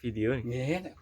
video nih. Nggih.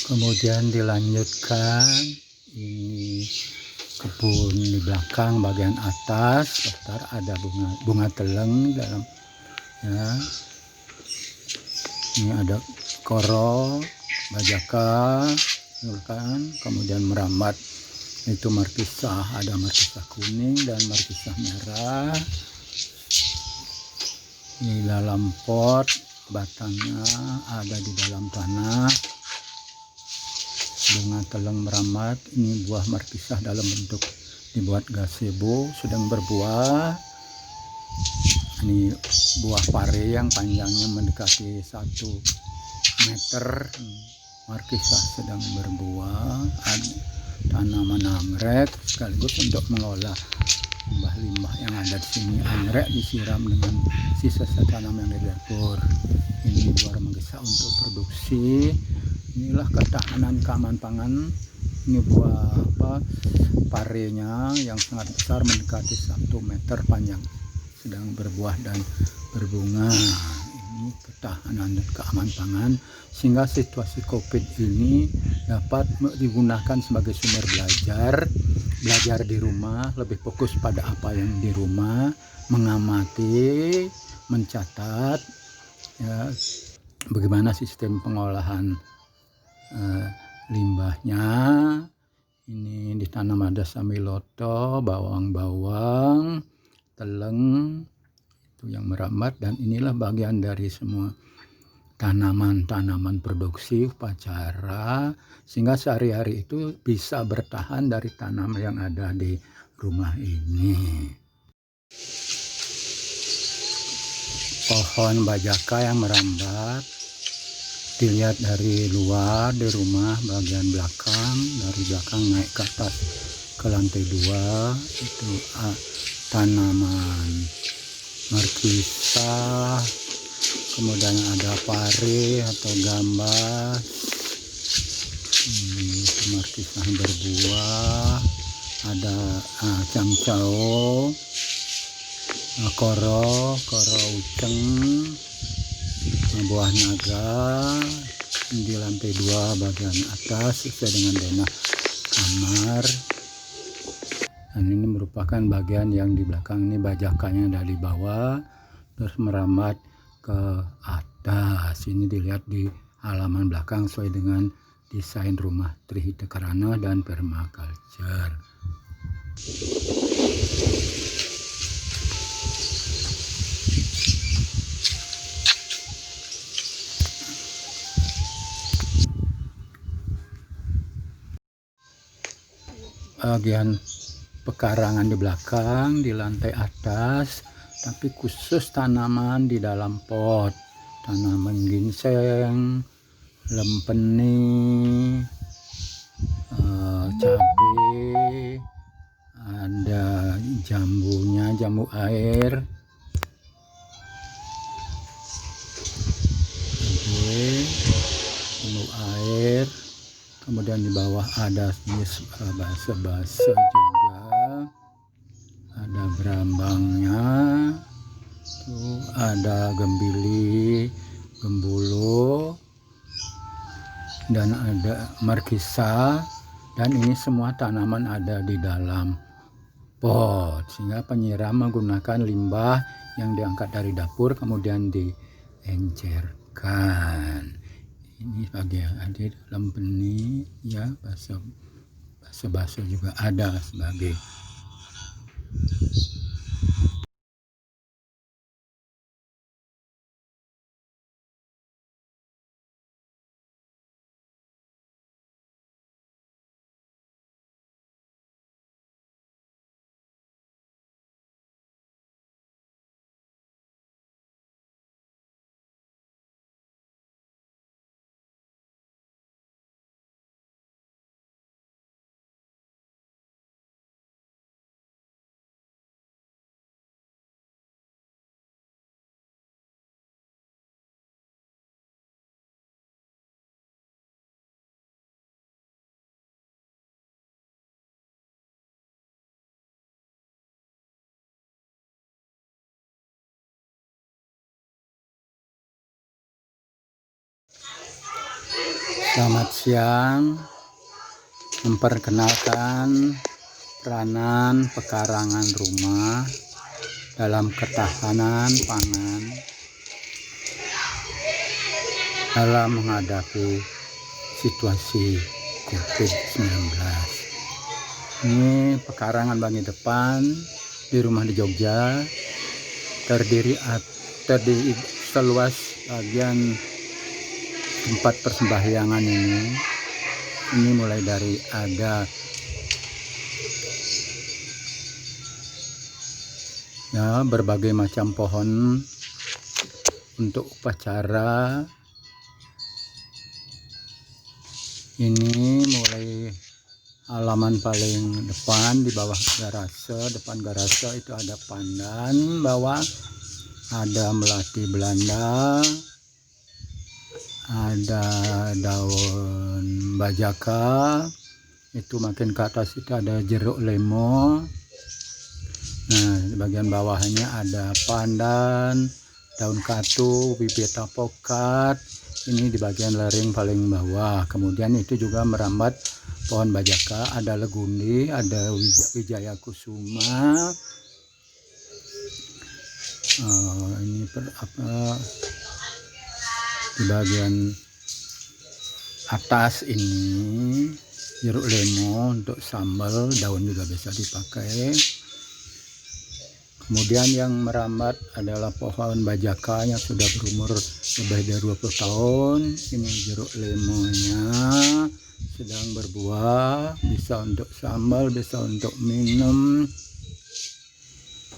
Kemudian dilanjutkan, ini kebun di belakang bagian atas, sebentar ada bunga teleng dalam ya. Ini ada koro, bajaka, kan, kemudian merambat itu markisah, ada markisah kuning dan markisah merah. Ini dalam pot, batangnya ada di dalam tanah. Bunga teleng merambat, ini buah markisah dalam bentuk dibuat gazebo, sedang berbuah. Ini buah pare yang panjangnya mendekati 1 meter, markisah sedang berbuah. Tanaman anggrek sekaligus untuk mengolah limbah-limbah yang ada di sini. Anggrek disiram dengan sisa tanam yang di dapur. Ini luar biasa untuk produksi. Inilah ketahanan keamanan pangan. Ini buah parenya yang sangat besar mendekati 1 meter panjang, sedang berbuah dan berbunga. Ini ketahanan dan keamanan pangan, sehingga situasi COVID ini dapat digunakan sebagai sumber belajar di rumah, lebih fokus pada apa yang di rumah, mengamati, mencatat ya, bagaimana sistem pengolahan limbahnya. Ini ditanam ada samiloto, bawang-bawang, teleng itu yang merambat, dan inilah bagian dari semua tanaman-tanaman produksi upacara, sehingga sehari-hari itu bisa bertahan dari tanam yang ada di rumah ini. Pohon bajaka yang merambat dilihat dari luar di rumah bagian belakang, dari belakang naik ke atas ke lantai 2 itu tanaman markisah, kemudian ada pare atau gambas, markisah berbuah, ada cangcau, koro uceng, buah naga di lantai 2 bagian atas sesuai dengan denah kamar. Dan ini merupakan bagian yang di belakang, ini bajakanya dari bawah terus merambat ke atas. Ini dilihat di halaman belakang sesuai dengan desain rumah Trihita Karana dan permaculture. Bagian pekarangan di belakang di lantai atas, tapi khusus tanaman di dalam pot, tanaman ginseng, lempeni, cabai, ada jambunya, jambu air, jambu air. Kemudian di bawah ada basa-basa juga, ada berambangnya, tuh ada gembili, gembulu, dan ada markisa. Dan ini semua tanaman ada di dalam pot, sehingga penyiram menggunakan limbah yang diangkat dari dapur kemudian diencerkan. Ini bagian ada dalam benih ya, basa-basa juga ada sebagai Selamat siang, memperkenalkan peranan pekarangan rumah dalam ketahanan pangan dalam menghadapi situasi COVID-19. Ini pekarangan Bangi Depan di rumah di Jogja, terdiri seluas bagian tempat persembahyangan ini mulai dari ada ya berbagai macam pohon untuk upacara. Ini mulai halaman paling depan di bawah garase, depan garase itu ada pandan bawah, ada melati Belanda, ada daun bajaka, itu makin ke atas itu ada jeruk lemo. Nah, di bagian bawahnya ada pandan, daun katu, bibit apokat. Ini di bagian lereng paling bawah. Kemudian itu juga merambat pohon bajaka, ada legundi, ada wijaya kusuma. Ini di bagian atas ini jeruk lemo untuk sambal, daun juga bisa dipakai. Kemudian yang merambat adalah pohon bajaka yang sudah berumur lebih dari 20 tahun. Ini jeruk lemonya sedang berbuah, bisa untuk sambal, bisa untuk minum.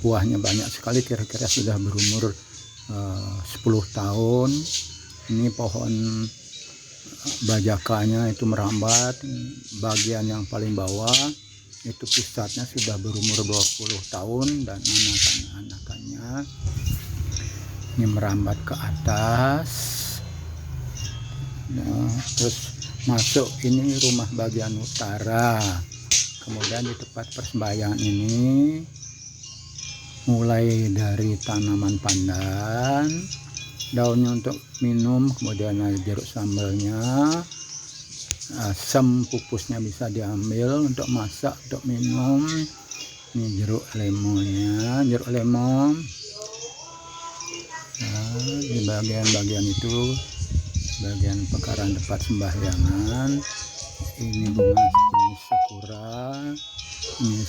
Buahnya banyak sekali, kira-kira sudah berumur 10 tahun. Ini pohon bajakanya itu merambat, bagian yang paling bawah itu pusatnya sudah berumur 20 tahun dan anakannya ini merambat ke atas. Nah, terus masuk ini rumah bagian utara. Kemudian di tempat persembahyangan ini mulai dari tanaman pandan, daunnya untuk minum, kemudian ada jeruk sambalnya, asam pupusnya bisa diambil untuk masak, untuk minum. Ini jeruk lemonnya, jeruk lemon. Nah, di bagian-bagian itu bagian pekarangan tempat sembahyangan. Ini bunga jenis sakura, ini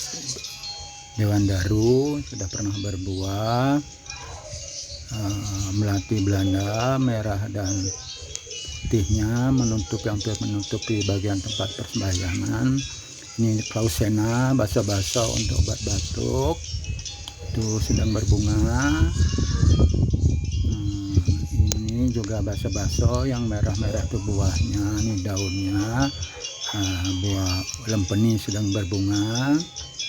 dewan daru sudah pernah berbuah. Melati Belanda merah dan putihnya hampir menutupi bagian tempat persembahyangan. Ini klausena, basa-basa untuk obat batuk, itu sedang berbunga. Ini juga basa-basa yang merah-merah itu buahnya, ini daunnya. buah lempeni sedang berbunga.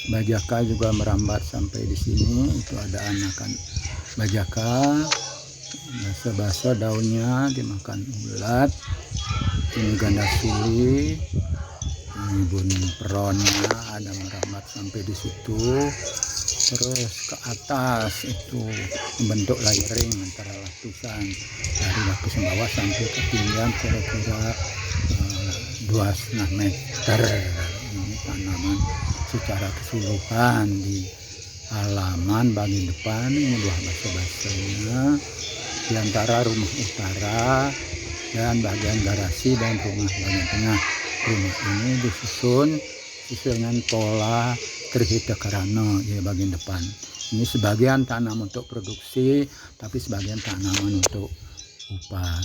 Bajaka juga merambat sampai di sini. Itu ada anakan bajaka. Basah-basah daunnya dimakan ulat. Ini ganda suli. Ini bunyi peronnya ada merambat sampai di situ. Terus ke atas itu membentuk layering antara lapisan dari lapis bawah sampai ketinggian kira-kira 2,5 meter. Ini tanaman secara keseluruhan di halaman bagian depan. Ini buah basah-basahnya di antara rumah utara dan bagian garasi dan rumah bagian tengah. Rumah ini disusun dengan pola Trihita Karana ya bagian depan. Ini sebagian tanam untuk produksi, tapi sebagian tanaman untuk upacara.